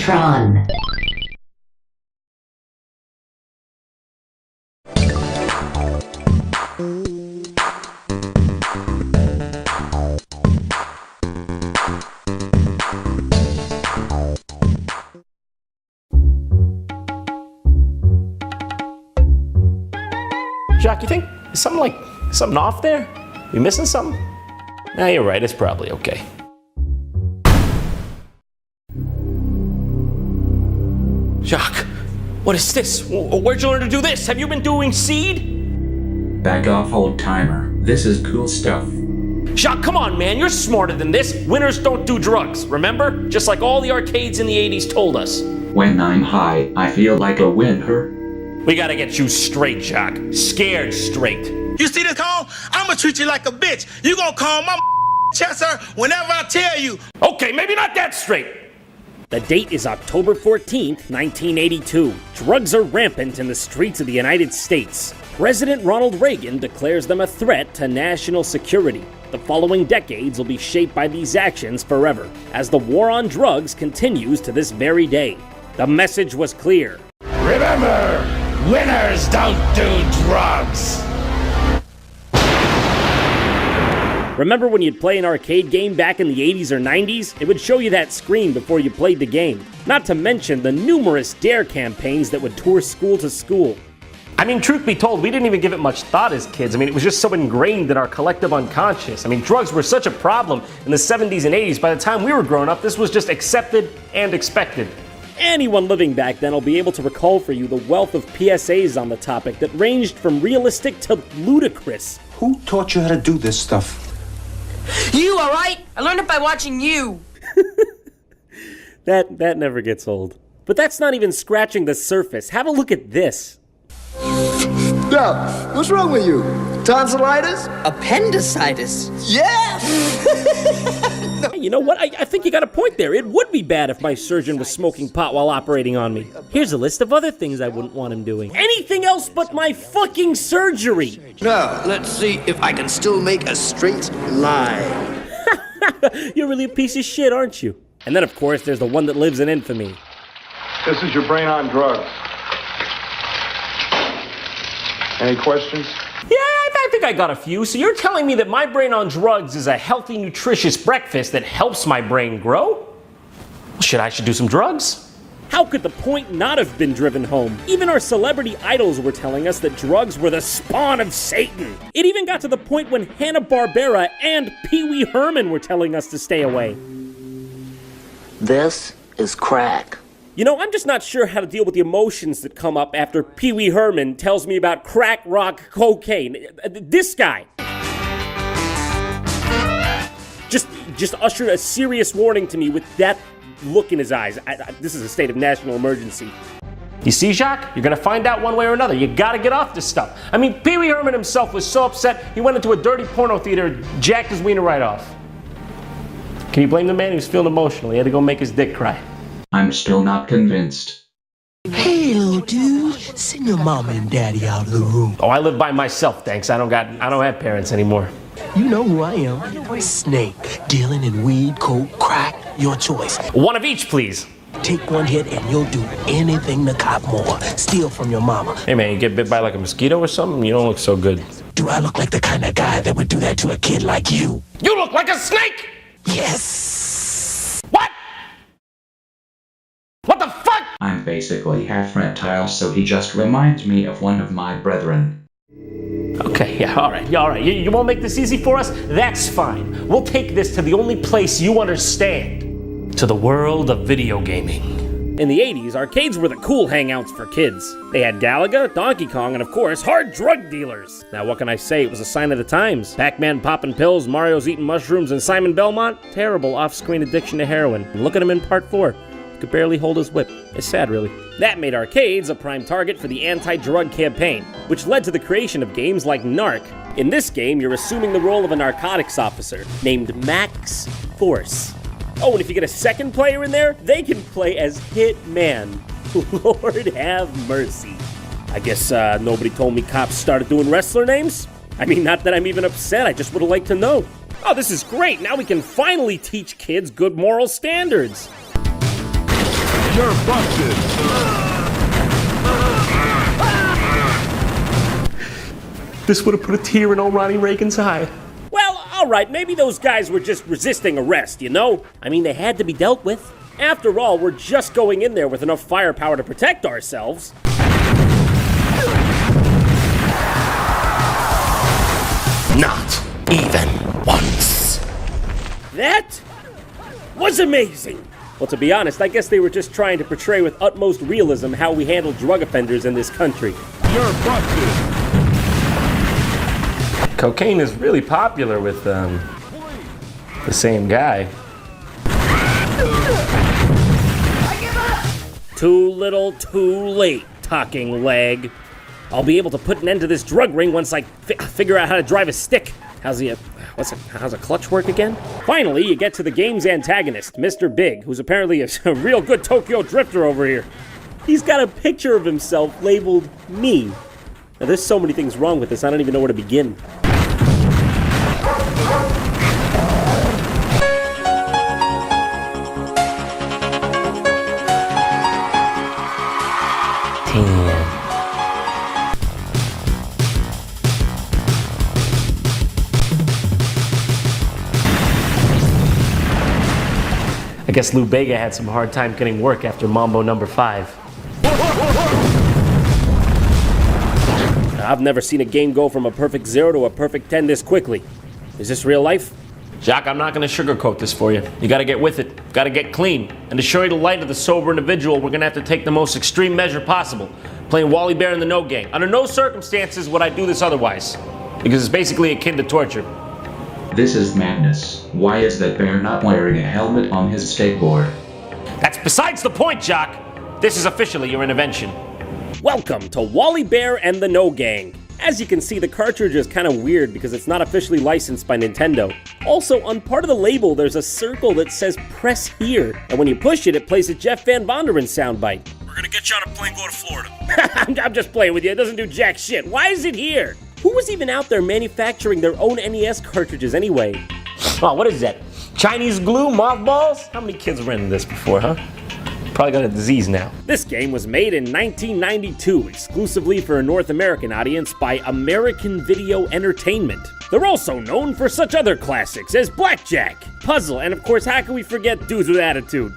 nTr0n. Jock, you think is something off there? We missing something? Nah, you're right, it's probably okay. Jock, what is this? Where'd you learn to do this? Have you been doing seed? Back off, old timer. This is cool stuff. Jock, come on, man, you're smarter than this. Winners don't do drugs, remember? Just like all the arcades in the 80s told us. When I'm high, I feel like a winner. We gotta get you straight, Jock. Scared straight. You see this call? I'ma treat you like a bitch. You gonna call my Chester whenever I tell you. Okay, maybe not that straight. The date is October 14th, 1982. Drugs are rampant in the streets of the United States. President Ronald Reagan declares them a threat to national security. The following decades will be shaped by these actions forever, as the war on drugs continues to this very day. The message was clear. Remember, winners don't do drugs. Remember when you'd play an arcade game back in the 80s or 90s? It would show you that screen before you played the game. Not to mention the numerous DARE campaigns that would tour school to school. I mean, truth be told, we didn't even give it much thought as kids. I mean, it was just so ingrained in our collective unconscious. I mean, drugs were such a problem in the 70s and 80s. By the time we were growing up, this was just accepted and expected. Anyone living back then will be able to recall for you the wealth of PSAs on the topic that ranged from realistic to ludicrous. Who taught you how to do this stuff? You, alright? I learned it by watching you. That never gets old. But that's not even scratching the surface. Have a look at this. Now, what's wrong with you? Tonsillitis? Appendicitis? Yeah! Hey, you know what? I think you got a point there. It would be bad if my surgeon was smoking pot while operating on me. Here's a list of other things I wouldn't want him doing. Anything else but my fucking surgery! Now, let's see if I can still make a straight line. You're really a piece of shit, aren't you? And then, of course, there's the one that lives in infamy. This is your brain on drugs. Any questions? Yeah, I think I got a few. So you're telling me that my brain on drugs is a healthy, nutritious breakfast that helps my brain grow? Well, I should do some drugs. How could the point not have been driven home? Even our celebrity idols were telling us that drugs were the spawn of Satan. It even got to the point when Hanna-Barbera and Pee Wee Herman were telling us to stay away. This is crack. You know, I'm just not sure how to deal with the emotions that come up after Pee Wee Herman tells me about crack rock cocaine. This guy just ushered a serious warning to me with that look in his eyes. This is a state of national emergency. You see, Jacques? You're gonna find out one way or another. You gotta get off this stuff. I mean, Pee Wee Herman himself was so upset, he went into a dirty porno theater and jacked his wiener right off. Can you blame the man? He was feeling emotional. He had to go make his dick cry. I'm still not convinced. Hey, little dude, send your mama and daddy out of the room. Oh, I live by myself, thanks. I don't have parents anymore. You know who I am. Snake, dealing in weed, coke, crack, your choice. One of each, please. Take one hit and you'll do anything to cop more. Steal from your mama. Hey man, you get bit by like a mosquito or something? You don't look so good. Do I look like the kind of guy that would do that to a kid like you? You look like a snake! Yes! What? What the fuck? I'm basically half reptile, so he just reminds me of one of my brethren. Okay, yeah, alright. You won't make this easy for us? That's fine. We'll take this to the only place you understand. To the world of video gaming. In the 80s, arcades were the cool hangouts for kids. They had Galaga, Donkey Kong, and of course, hard drug dealers. Now what can I say? It was a sign of the times. Pac-Man popping pills, Mario's eating mushrooms, and Simon Belmont? Terrible off-screen addiction to heroin. And look at him in part 4. Could barely hold his whip. It's sad, really. That made arcades a prime target for the anti-drug campaign, which led to the creation of games like Narc. In this game, you're assuming the role of a narcotics officer named Max Force. Oh, and if you get a second player in there, they can play as Hitman. Lord have mercy. I guess nobody told me cops started doing wrestler names? I mean, not that I'm even upset, I just would have liked to know. Oh, this is great. Now we can finally teach kids good moral standards. You're You're busted. This would have put a tear in old Ronnie Reagan's eye. Well, alright, maybe those guys were just resisting arrest, you know? I mean, they had to be dealt with. After all, we're just going in there with enough firepower to protect ourselves. Not even once. That was amazing. Well, to be honest, I guess they were just trying to portray with utmost realism how we handle drug offenders in this country. You're busted. Cocaine is really popular with, the same guy. Too little, too late, talking leg. I'll be able to put an end to this drug ring once I figure out how to drive a stick. How's a clutch work again? Finally, you get to the game's antagonist, Mr. Big, who's apparently a real good Tokyo drifter over here. He's got a picture of himself labeled me. Now, there's so many things wrong with this, I don't even know where to begin. I guess Lou Bega had some hard time getting work after Mambo number 5. I've never seen a game go from a perfect 0 to a perfect 10 this quickly. Is this real life? Jacques, I'm not gonna sugarcoat this for you. You gotta get with it, gotta get clean. And to show you the light of the sober individual, we're gonna have to take the most extreme measure possible. Playing Wally Bear in the No Gang. Under no circumstances would I do this otherwise. Because it's basically akin to torture. This is madness. Why is that bear not wearing a helmet on his skateboard? That's besides the point, Jock. This is officially your intervention. Welcome to Wally Bear and the No Gang. As you can see, the cartridge is kind of weird because it's not officially licensed by Nintendo. Also, on part of the label, there's a circle that says press here. And when you push it, it plays a Jeff Van Vonderen soundbite. We're gonna get you on a plane, go to Florida. I'm just playing with you, it doesn't do jack shit. Why is it here? Who was even out there manufacturing their own NES cartridges anyway? Oh, what is that? Chinese glue, mothballs? How many kids rented this before, huh? Probably got a disease now. This game was made in 1992, exclusively for a North American audience by American Video Entertainment. They're also known for such other classics as Blackjack, Puzzle, and of course, how can we forget Dudes with Attitude?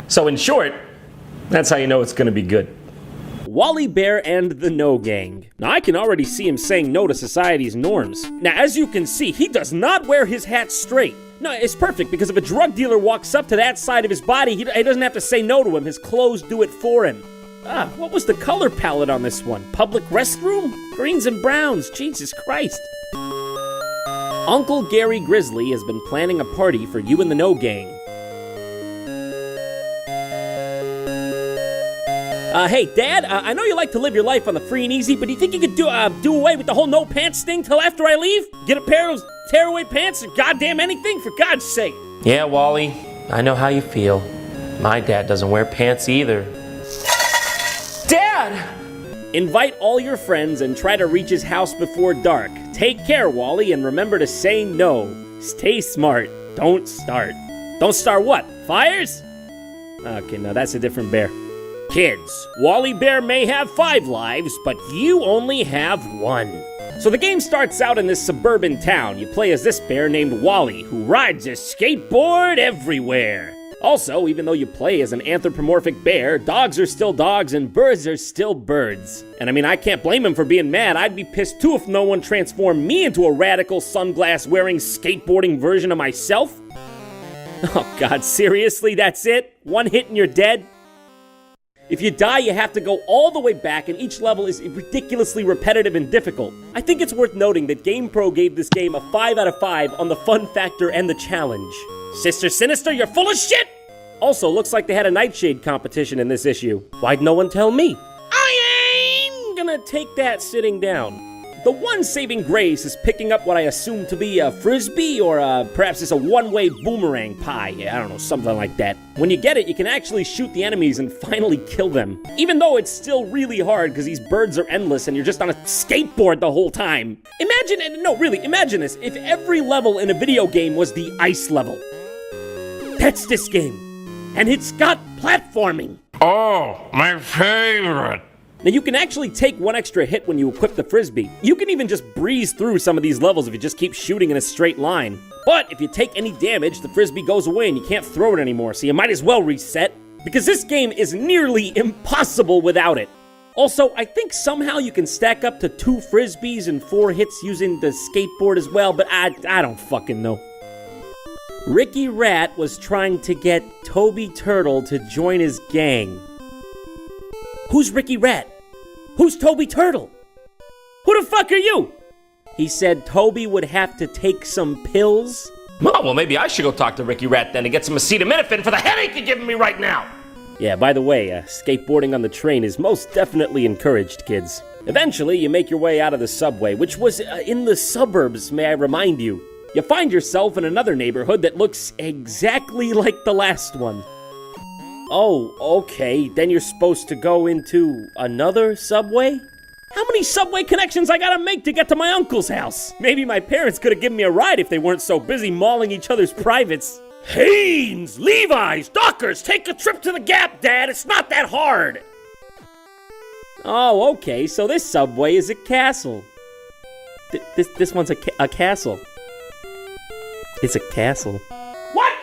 So in short, that's how you know it's gonna be good. Wally Bear and the No Gang. Now I can already see him saying no to society's norms. Now as you can see, he does not wear his hat straight. No, it's perfect because if a drug dealer walks up to that side of his body, he doesn't have to say no to him. His clothes do it for him. What was the color palette on this one? Public restroom? Greens and browns, Jesus Christ. Uncle Gary Grizzly has been planning a party for you and the No Gang. Hey, Dad, I know you like to live your life on the free and easy, but do you think you could do away with the whole no pants thing till after I leave? Get a pair of those tearaway pants or goddamn anything, for God's sake. Yeah, Wally, I know how you feel. My dad doesn't wear pants either. Dad! Invite all your friends and try to reach his house before dark. Take care, Wally, and remember to say no. Stay smart. Don't start. Don't start what? Fires? Okay, no, that's a different bear. Kids, Wally Bear may have 5 lives, but you only have 1. So the game starts out in this suburban town. You play as this bear named Wally, who rides a skateboard everywhere. Also, even though you play as an anthropomorphic bear, dogs are still dogs and birds are still birds. And I mean, I can't blame him for being mad. I'd be pissed too if no one transformed me into a radical sunglass-wearing skateboarding version of myself. Oh God, seriously, that's it? 1 hit and you're dead? If you die, you have to go all the way back, and each level is ridiculously repetitive and difficult. I think it's worth noting that GamePro gave this game a 5 out of 5 on the fun factor and the challenge. Sister Sinister, you're full of shit! Also, looks like they had a Nightshade competition in this issue. Why'd no one tell me? I ain't gonna take that sitting down. The one saving grace is picking up what I assume to be a frisbee or perhaps it's a one-way boomerang pie. I don't know, something like that. When you get it, you can actually shoot the enemies and finally kill them. Even though it's still really hard because these birds are endless and you're just on a skateboard the whole time. Imagine this, if every level in a video game was the ice level. That's this game. And it's got platforming. Oh, my favorite. Now you can actually take one extra hit when you equip the Frisbee. You can even just breeze through some of these levels if you just keep shooting in a straight line. But if you take any damage, the Frisbee goes away and you can't throw it anymore, so you might as well reset. Because this game is nearly impossible without it. Also, I think somehow you can stack up to 2 Frisbees and 4 hits using the skateboard as well, but I don't fucking know. Ricky Rat was trying to get Toby Turtle to join his gang. Who's Ricky Rat? Who's Toby Turtle? Who the fuck are you? He said Toby would have to take some pills. Oh, well, maybe I should go talk to Ricky Rat then and get some acetaminophen for the headache you're giving me right now. Yeah, by the way, skateboarding on the train is most definitely encouraged, kids. Eventually, you make your way out of the subway, which was in the suburbs, may I remind you. You find yourself in another neighborhood that looks exactly like the last one. Oh, okay, then you're supposed to go into another subway? How many subway connections I gotta make to get to my uncle's house? Maybe my parents could have given me a ride if they weren't so busy mauling each other's privates. Hanes, Levi's, Dockers, take a trip to the Gap, Dad. It's not that hard. Oh, okay, so this subway is a castle. This one's a castle. It's a castle. What?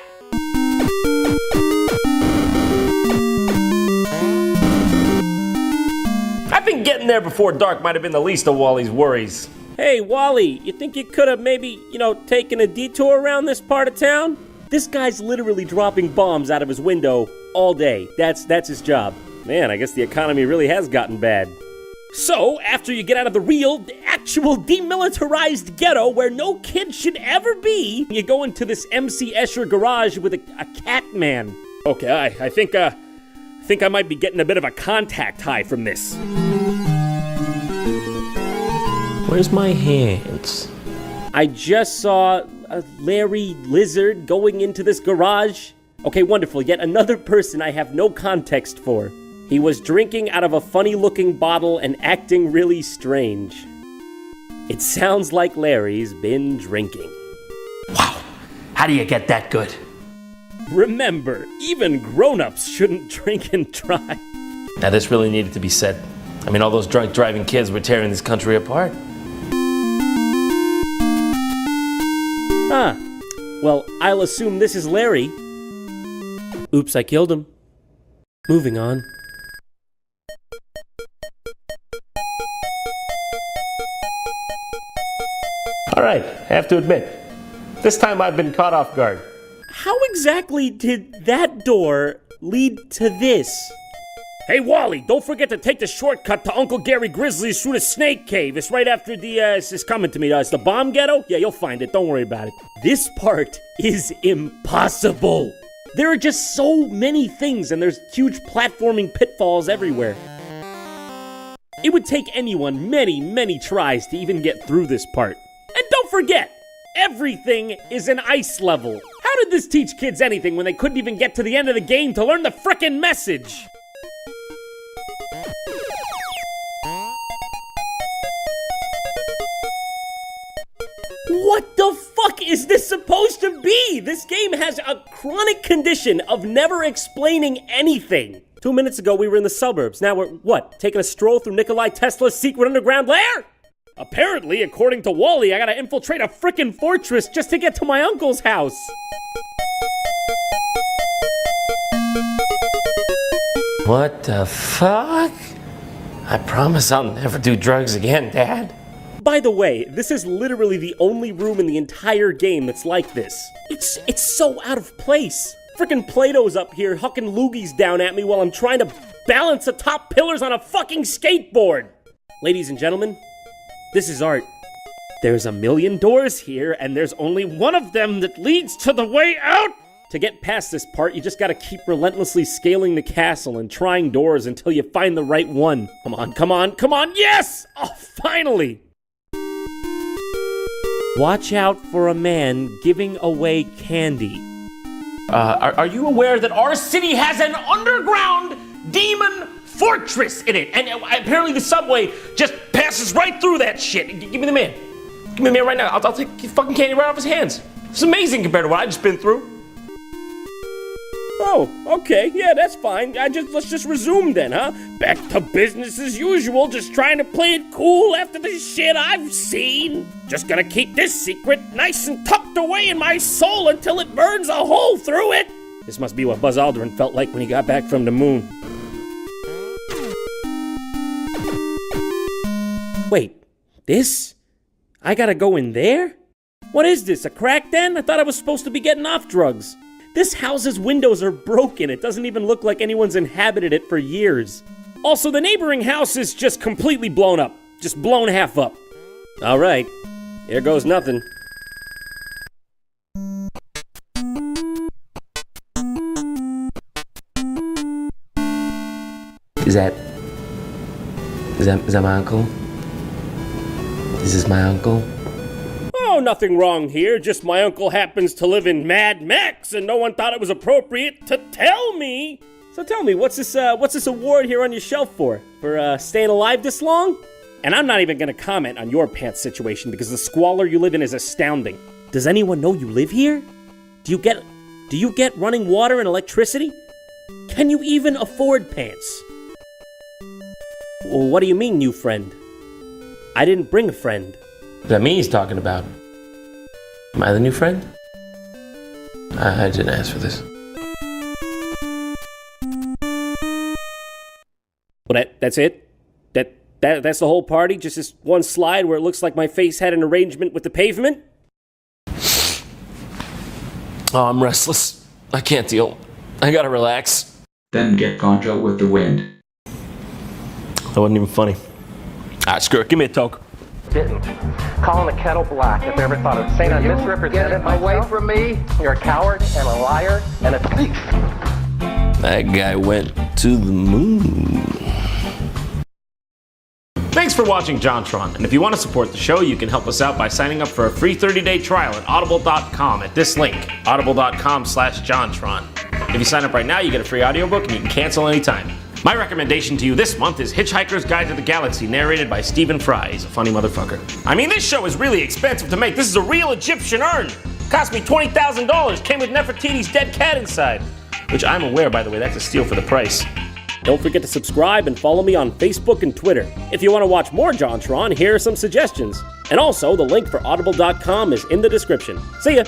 I think getting there before dark might have been the least of Wally's worries. Hey, Wally, you think you could have maybe, taken a detour around this part of town? This guy's literally dropping bombs out of his window all day. That's his job. Man, I guess the economy really has gotten bad. So, after you get out of the actual demilitarized ghetto where no kid should ever be, you go into this MC Escher garage with a cat man. Okay, I think I might be getting a bit of a contact high from this. Where's my hands? I just saw a Larry Lizard going into this garage. Okay, wonderful. Yet another person I have no context for. He was drinking out of a funny-looking bottle and acting really strange. It sounds like Larry's been drinking. Wow, how do you get that good? Remember, even grown-ups shouldn't drink and drive. Now this really needed to be said. I mean, all those drunk driving kids were tearing this country apart. Well, I'll assume this is Larry. Oops, I killed him. Moving on. Alright, I have to admit, this time I've been caught off guard. How exactly did that door lead to this? Hey, Wally, don't forget to take the shortcut to Uncle Gary Grizzly's through the Snake Cave. It's right after it's coming to me. It's the bomb ghetto? Yeah, you'll find it. Don't worry about it. This part is impossible. There are just so many things, and there's huge platforming pitfalls everywhere. It would take anyone many, many tries to even get through this part. And don't forget, everything is an ice level. How did this teach kids anything when they couldn't even get to the end of the game to learn the frickin' message? What the fuck is this supposed to be? This game has a chronic condition of never explaining anything. 2 minutes ago, we were in the suburbs. Now we're, what, taking a stroll through Nikolai Tesla's secret underground lair? Apparently, according to Wally, I gotta infiltrate a frickin' fortress just to get to my uncle's house. What the fuck? I promise I'll never do drugs again, Dad. By the way, this is literally the only room in the entire game that's like this. It's so out of place. Frickin' Plato's up here hucking loogies down at me while I'm trying to balance the top pillars on a fucking skateboard. Ladies and gentlemen, this is art. There's a million doors here, and there's only one of them that leads to the way out! To get past this part, you just gotta keep relentlessly scaling the castle and trying doors until you find the right one. Come on, come on, come on, yes! Oh, finally! Watch out for a man giving away candy. Are you aware that our city has an underground demon fortress in it? And apparently the subway just passes right through that shit. Give me the man. Give me the man right now. I'll take fucking candy right off his hands. It's amazing compared to what I've just been through. Oh, okay, yeah, that's fine. Let's just resume then, huh? Back to business as usual, just trying to play it cool after the shit I've seen. Just gonna keep this secret nice and tucked away in my soul until it burns a hole through it. This must be what Buzz Aldrin felt like when he got back from the moon. Wait, this? I gotta go in there? What is this, a crack den? I thought I was supposed to be getting off drugs. This house's windows are broken. It doesn't even look like anyone's inhabited it for years. Also, the neighboring house is just completely blown up. Just blown half up. All right, here goes nothing. Is that my uncle? Is this my uncle? Oh, nothing wrong here. Just my uncle happens to live in Mad Max, and no one thought it was appropriate to tell me. So tell me, what's this award here on your shelf for? For staying alive this long? And I'm not even gonna comment on your pants situation because the squalor you live in is astounding. Does anyone know you live here? Do you get running water and electricity? Can you even afford pants? Well, what do you mean, new friend? I didn't bring a friend. Is that me he's talking about? Am I the new friend? I didn't ask for this. Well, that's it? That's the whole party? Just this one slide where it looks like my face had an arrangement with the pavement? Oh, I'm restless. I can't deal. I gotta relax. Then get Gonjo with the wind. That wasn't even funny. Alright, screw it. Give me a toke. Didn't. Calling the kettle black. If I ever thought of saying I misrepresented myself. Away from me. You're a coward and a liar and a thief. That guy went to the moon. Thanks for watching JonTron, and if you want to support the show, you can help us out by signing up for a free 30-day trial at audible.com at this link, audible.com/JonTron. If you sign up right now, you get a free audiobook and you can cancel anytime. My recommendation to you this month is Hitchhiker's Guide to the Galaxy, narrated by Stephen Fry. He's a funny motherfucker. I mean, this show is really expensive to make. This is a real Egyptian urn. Cost me $20,000. Came with Nefertiti's dead cat inside. Which I'm aware, by the way, that's a steal for the price. Don't forget to subscribe and follow me on Facebook and Twitter. If you want to watch more JonTron, here are some suggestions. And also, the link for audible.com is in the description. See ya!